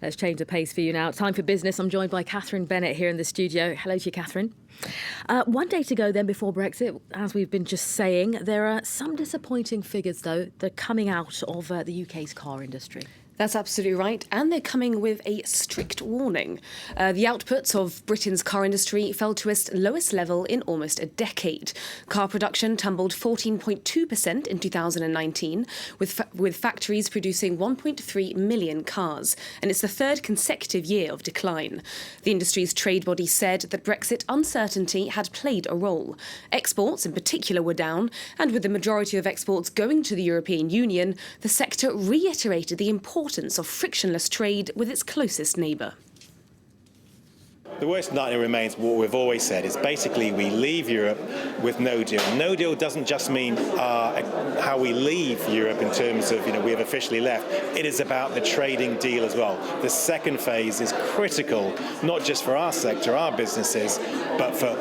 Let's change the pace for you now. Time for business. I'm joined by Catherine Bennett here in the studio. Hello to you, Catherine. One day to go then before Brexit, as we've been just saying. There are some disappointing figures, though, that are coming out of the UK's car industry. That's absolutely right, and they're coming with a strict warning. The outputs of Britain's car industry fell to its lowest level in almost a decade. Car production tumbled 14.2% in 2019, with factories producing 1.3 million cars, and it's the third consecutive year of decline. The industry's trade body said that Brexit uncertainty had played a role. Exports in particular were down, and with the majority of exports going to the European Union, the sector reiterated the importance of frictionless trade with its closest neighbour. The worst nightmare remains what we've always said, is basically we leave Europe with no deal. No deal doesn't just mean how we leave Europe in terms of, we have officially left. It is about the trading deal as well. The second phase is critical, not just for our sector, our businesses, but for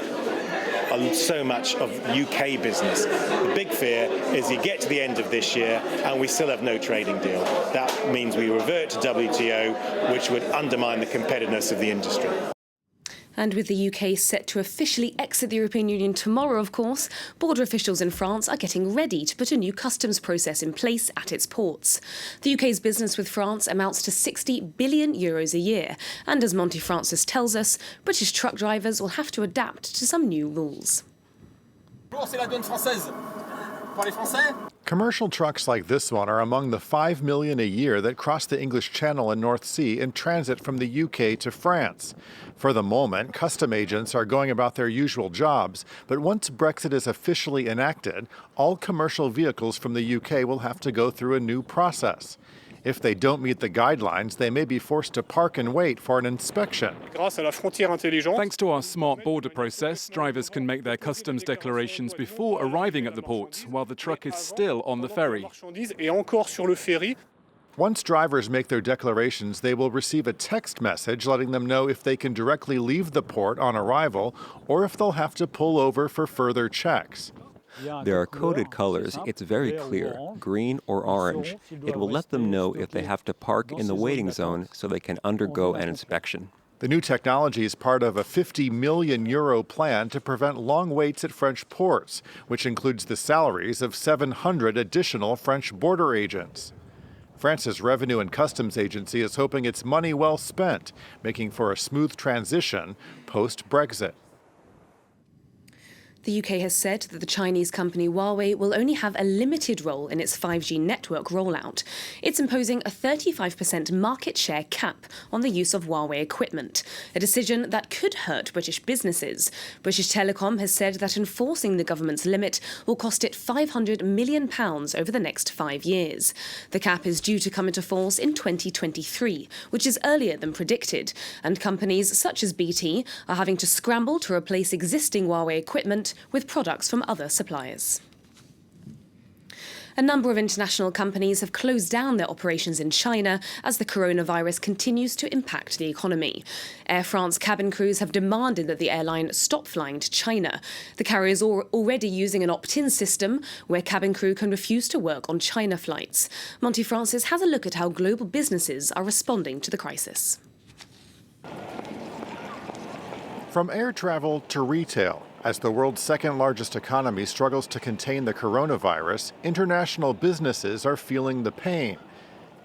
so much of UK business. The big fear is you get to the end of this year and we still have no trading deal. That means we revert to WTO, which would undermine the competitiveness of the industry. And with the UK set to officially exit the European Union tomorrow, of course, border officials in France are getting ready to put a new customs process in place at its ports. The UK's business with France amounts to €60 billion a year. And as Monty Francis tells us, British truck drivers will have to adapt to some new rules. Commercial trucks like this one are among the 5 million a year that cross the English Channel and North Sea in transit from the UK to France. For the moment, custom agents are going about their usual jobs, but once Brexit is officially enacted, all commercial vehicles from the UK will have to go through a new process. If they don't meet the guidelines, they may be forced to park and wait for an inspection. Thanks to our smart border process, drivers can make their customs declarations before arriving at the port, while the truck is still on the ferry. Once drivers make their declarations, they will receive a text message letting them know if they can directly leave the port on arrival or if they'll have to pull over for further checks. There are coded colors. It's very clear, green or orange. It will let them know if they have to park in the waiting zone so they can undergo an inspection. The new technology is part of a €50 million plan to prevent long waits at French ports, which includes the salaries of 700 additional French border agents. France's Revenue and Customs Agency is hoping it's money well spent, making for a smooth transition post-Brexit. The UK has said that the Chinese company Huawei will only have a limited role in its 5G network rollout. It's imposing a 35% market share cap on the use of Huawei equipment, a decision that could hurt British businesses. British Telecom has said that enforcing the government's limit will cost it £500 million over the next 5 years. The cap is due to come into force in 2023, which is earlier than predicted, and companies such as BT are having to scramble to replace existing Huawei equipment with products from other suppliers. A number of international companies have closed down their operations in China as the coronavirus continues to impact the economy. Air France cabin crews have demanded that the airline stop flying to China. The carrier is already using an opt-in system where cabin crew can refuse to work on China flights. Monty Francis has a look at how global businesses are responding to the crisis. From air travel to retail, as the world's second-largest economy struggles to contain the coronavirus, international businesses are feeling the pain.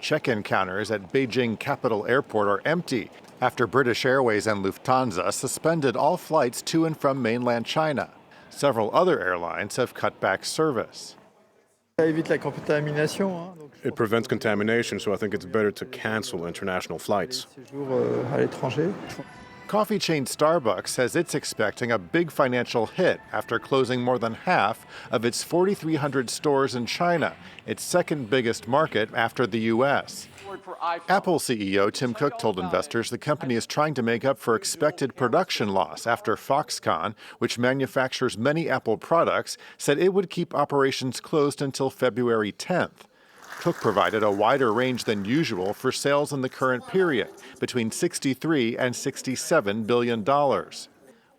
Check-in counters at Beijing Capital Airport are empty after British Airways and Lufthansa suspended all flights to and from mainland China. Several other airlines have cut back service. It prevents contamination, so I think it's better to cancel international flights. Coffee chain Starbucks says it's expecting a big financial hit after closing more than half of its 4,300 stores in China, its second biggest market after the U.S. Apple CEO Tim Cook told investors the company is trying to make up for expected production loss after Foxconn, which manufactures many Apple products, said it would keep operations closed until February 10th. Cook provided a wider range than usual for sales in the current period, between $63 and $67 billion.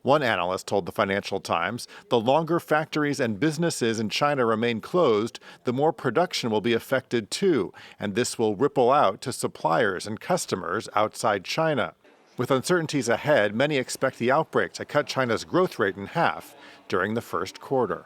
One analyst told the Financial Times the longer factories and businesses in China remain closed, the more production will be affected too, and this will ripple out to suppliers and customers outside China. With uncertainties ahead, many expect the outbreak to cut China's growth rate in half during the first quarter.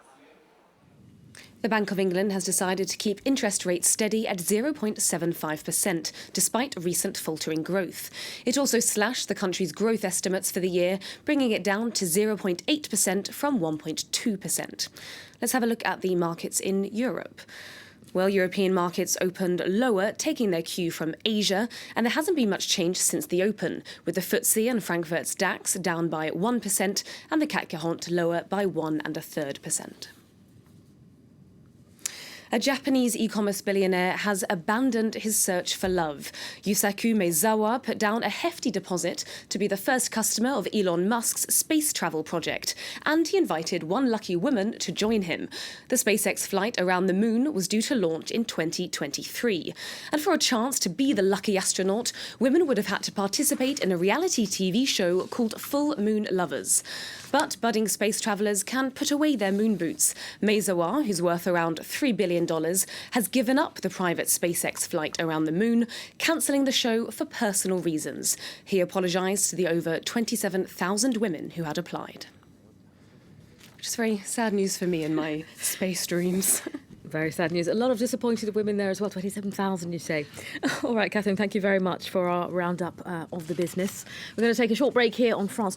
The Bank of England has decided to keep interest rates steady at 0.75%, despite recent faltering growth. It also slashed the country's growth estimates for the year, bringing it down to 0.8% from 1.2%. Let's have a look at the markets in Europe. Well, European markets opened lower, taking their cue from Asia, and there hasn't been much change since the open, with the FTSE and Frankfurt's DAX down by 1% and the CAC 40 lower by 1.33%. A Japanese e-commerce billionaire has abandoned his search for love. Yusaku Maezawa put down a hefty deposit to be the first customer of Elon Musk's space travel project, and he invited one lucky woman to join him. The SpaceX flight around the moon was due to launch in 2023. And for a chance to be the lucky astronaut, women would have had to participate in a reality TV show called Full Moon Lovers. But budding space travellers can put away their moon boots. Maezawa, who's worth around $3 billion, has given up the private SpaceX flight around the moon, cancelling the show for personal reasons. He apologised to the over 27,000 women who had applied. Which is very sad news for me and my space dreams. Very sad news. A lot of disappointed women there as well. 27,000, you say. All right, Catherine, thank you very much for our roundup of the business. We're going to take a short break here on France